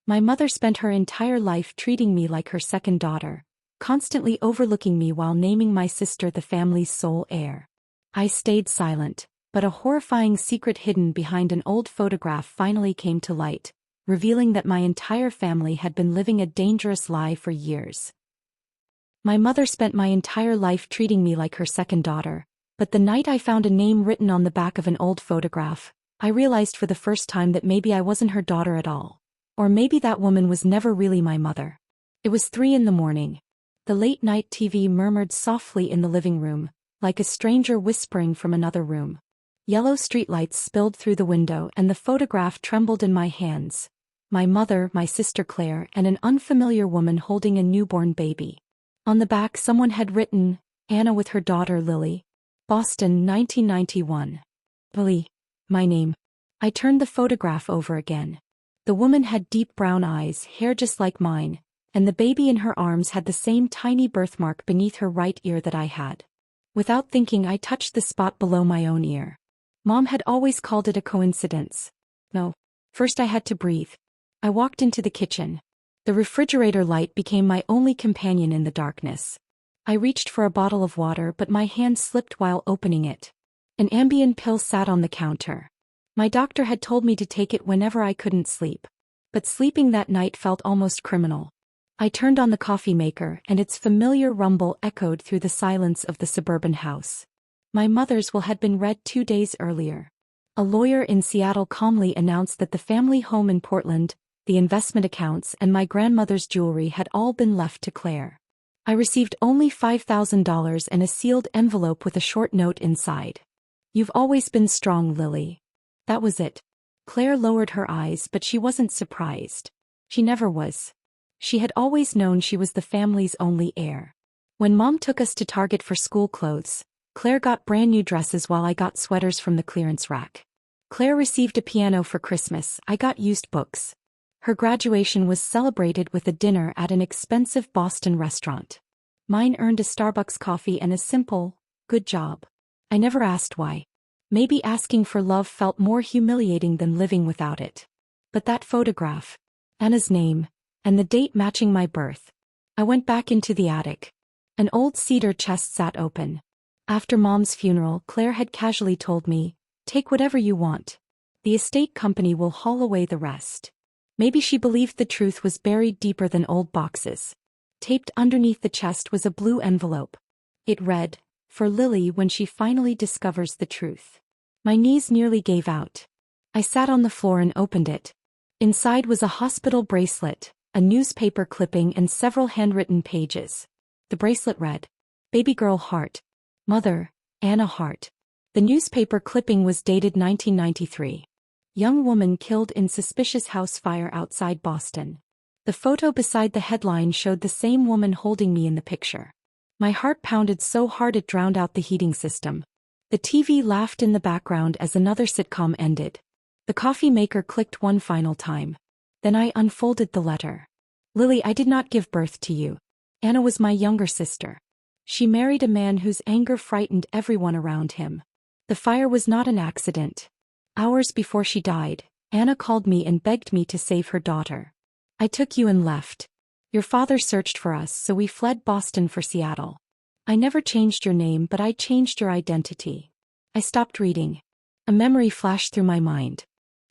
My mother spent her entire life treating me like her second daughter, constantly overlooking me while naming my sister the family's sole heir. I stayed silent, but a horrifying secret hidden behind an old photograph finally came to light, revealing that my entire family had been living a dangerous lie for years. My mother spent my entire life treating me like her second daughter, but the night I found a name written on the back of an old photograph, I realized for the first time that maybe I wasn't her daughter at all. Or maybe that woman was never really my mother. It was 3 a.m. The late-night TV murmured softly in the living room, like a stranger whispering from another room. Yellow streetlights spilled through the window and the photograph trembled in my hands. My mother, my sister Claire, and an unfamiliar woman holding a newborn baby. On the back someone had written, Anna with her daughter Lily. Boston, 1991. Lily. My name. I turned the photograph over again. The woman had deep brown eyes, hair just like mine, and the baby in her arms had the same tiny birthmark beneath her right ear that I had. Without thinking, I touched the spot below my own ear. Mom had always called it a coincidence. No. First I had to breathe. I walked into the kitchen. The refrigerator light became my only companion in the darkness. I reached for a bottle of water but my hand slipped while opening it. An Ambien pill sat on the counter. My doctor had told me to take it whenever I couldn't sleep. But sleeping that night felt almost criminal. I turned on the coffee maker and its familiar rumble echoed through the silence of the suburban house. My mother's will had been read 2 days earlier. A lawyer in Seattle calmly announced that the family home in Portland, the investment accounts and my grandmother's jewelry had all been left to Claire. I received only $5,000 and a sealed envelope with a short note inside. You've always been strong, Lily. That was it. Claire lowered her eyes but she wasn't surprised. She never was. She had always known she was the family's only heir. When Mom took us to Target for school clothes, Claire got brand new dresses while I got sweaters from the clearance rack. Claire received a piano for Christmas, I got used books. Her graduation was celebrated with a dinner at an expensive Boston restaurant. Mine earned a Starbucks coffee and a simple, good job. I never asked why. Maybe asking for love felt more humiliating than living without it. But that photograph, Anna's name, and the date matching my birth. I went back into the attic. An old cedar chest sat open. After Mom's funeral, Claire had casually told me, take whatever you want. The estate company will haul away the rest. Maybe she believed the truth was buried deeper than old boxes. Taped underneath the chest was a blue envelope. It read, for Lily when she finally discovers the truth. My knees nearly gave out. I sat on the floor and opened it. Inside was a hospital bracelet, a newspaper clipping and several handwritten pages. The bracelet read, Baby Girl Heart. Mother, Anna Hart. The newspaper clipping was dated 1993. Young woman killed in suspicious house fire outside Boston. The photo beside the headline showed the same woman holding me in the picture. My heart pounded so hard it drowned out the heating system. The TV laughed in the background as another sitcom ended. The coffee maker clicked one final time. Then I unfolded the letter. Lily, I did not give birth to you. Anna was my younger sister. She married a man whose anger frightened everyone around him. The fire was not an accident. Hours before she died, Anna called me and begged me to save her daughter. I took you and left. Your father searched for us, so we fled Boston for Seattle. I never changed your name, but I changed your identity. I stopped reading. A memory flashed through my mind.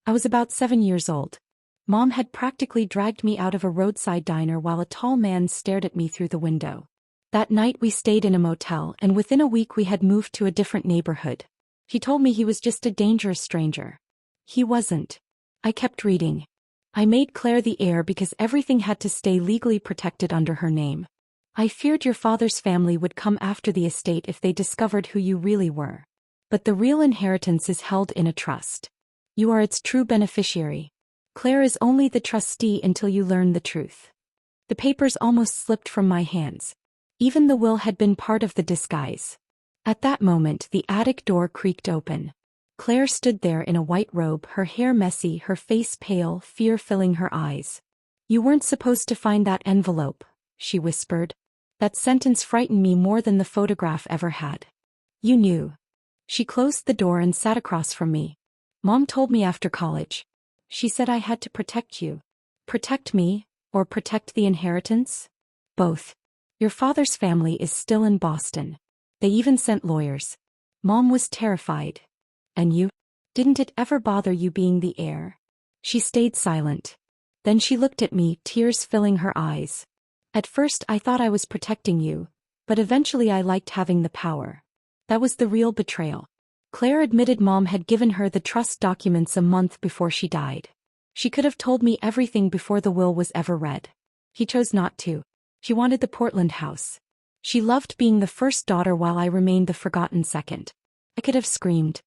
I was about 7 years old. Mom had practically dragged me out of a roadside diner while a tall man stared at me through the window. That night we stayed in a motel and within a week we had moved to a different neighborhood. He told me he was just a dangerous stranger. He wasn't. I kept reading. I made Claire the heir because everything had to stay legally protected under her name. I feared your father's family would come after the estate if they discovered who you really were. But the real inheritance is held in a trust. You are its true beneficiary. Claire is only the trustee until you learn the truth. The papers almost slipped from my hands. Even the will had been part of the disguise. At that moment the attic door creaked open. Claire stood there in a white robe, her hair messy, her face pale, fear filling her eyes. You weren't supposed to find that envelope, she whispered. That sentence frightened me more than the photograph ever had. You knew. She closed the door and sat across from me. Mom told me after college. She said I had to protect you. Protect me, or protect the inheritance? Both. Your father's family is still in Boston. They even sent lawyers. Mom was terrified. And you? Didn't it ever bother you being the heir? She stayed silent. Then she looked at me, tears filling her eyes. At first I thought I was protecting you, but eventually I liked having the power. That was the real betrayal. Claire admitted Mom had given her the trust documents a month before she died. She could have told me everything before the will was ever read. He chose not to. She wanted the Portland house. She loved being the first daughter while I remained the forgotten second. I could have screamed.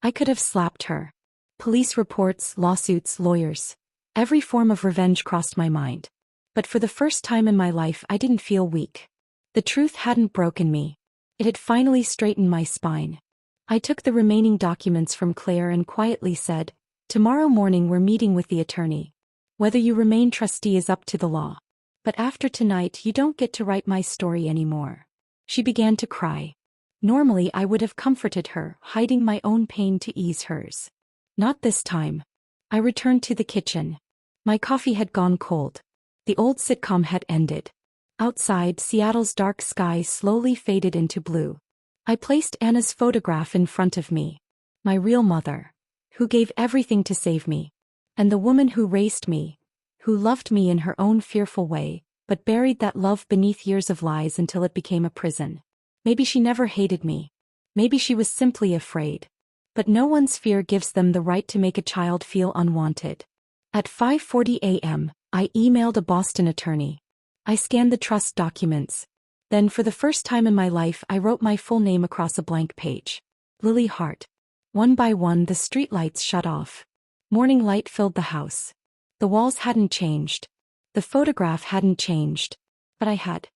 I could have slapped her. Police reports, lawsuits, lawyers. Every form of revenge crossed my mind. But for the first time in my life I didn't feel weak. The truth hadn't broken me. It had finally straightened my spine. I took the remaining documents from Claire and quietly said, "Tomorrow morning we're meeting with the attorney. Whether you remain trustee is up to the law. But after tonight you don't get to write my story anymore." She began to cry. Normally I would have comforted her, hiding my own pain to ease hers. Not this time. I returned to the kitchen. My coffee had gone cold. The old sitcom had ended. Outside, Seattle's dark sky slowly faded into blue. I placed Anna's photograph in front of me. My real mother, who gave everything to save me. And the woman who raised me, who loved me in her own fearful way, but buried that love beneath years of lies until it became a prison. Maybe she never hated me. Maybe she was simply afraid. But no one's fear gives them the right to make a child feel unwanted. At 5:40 a.m., I emailed a Boston attorney. I scanned the trust documents. Then for the first time in my life I wrote my full name across a blank page. Lily Hart. One by one the streetlights shut off. Morning light filled the house. The walls hadn't changed. The photograph hadn't changed. But I had.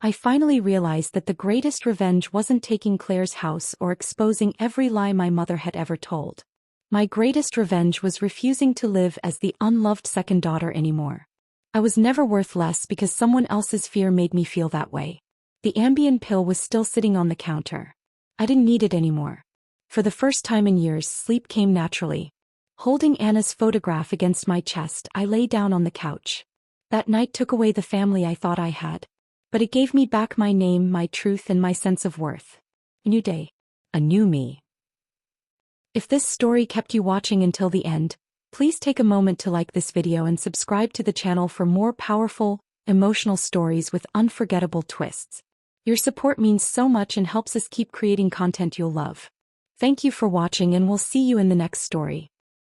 I finally realized that the greatest revenge wasn't taking Claire's house or exposing every lie my mother had ever told. My greatest revenge was refusing to live as the unloved second daughter anymore. I was never worth less because someone else's fear made me feel that way. The Ambien pill was still sitting on the counter. I didn't need it anymore. For the first time in years, sleep came naturally. Holding Anna's photograph against my chest, I lay down on the couch. That night took away the family I thought I had. But it gave me back my name, my truth, and my sense of worth. A new day. A new me. If this story kept you watching until the end, please take a moment to like this video and subscribe to the channel for more powerful, emotional stories with unforgettable twists. Your support means so much and helps us keep creating content you'll love. Thank you for watching, and we'll see you in the next story.